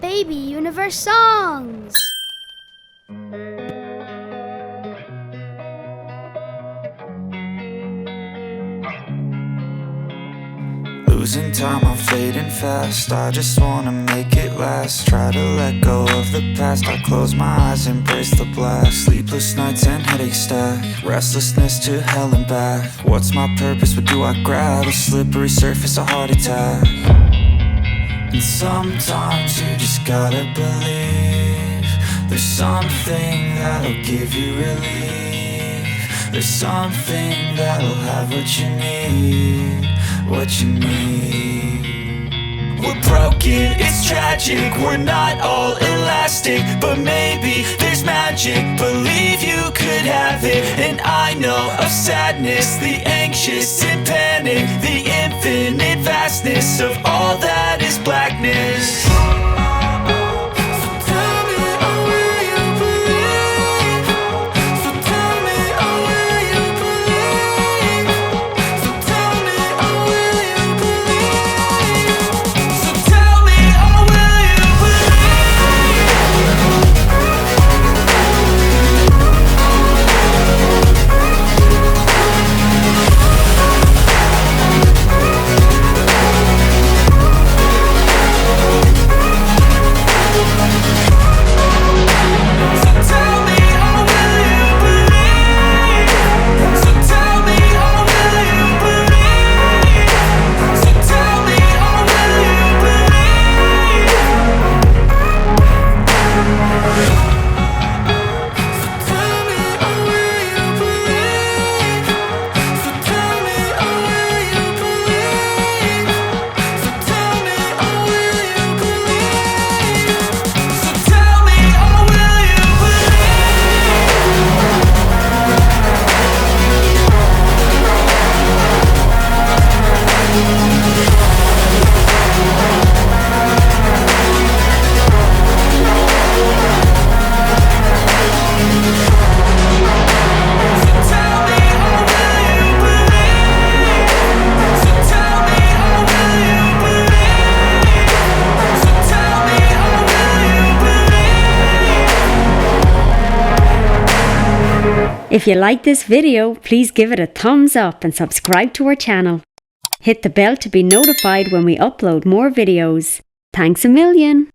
Baby Universe songs. Losing time, I'm fading fast. I just wanna make it last. Try to let go of the past. I close my eyes, embrace the blast. Sleepless nights and headaches stack. Restlessness to hell and back. What's my purpose? What do I grab? A slippery surface, a heart attack. And sometimes you just gotta believe there's something that'll give you relief. There's something that'll have what you need, what you need. We're broken, it's tragic, we're not all elastic, but maybe there's magic. Believe you could have it. And I know of sadness, the anxious and panic, the infinite vastness of all that is blackness. If you like this video, please give it a thumbs up and subscribe to our channel. Hit the bell to be notified when we upload more videos. Thanks a million!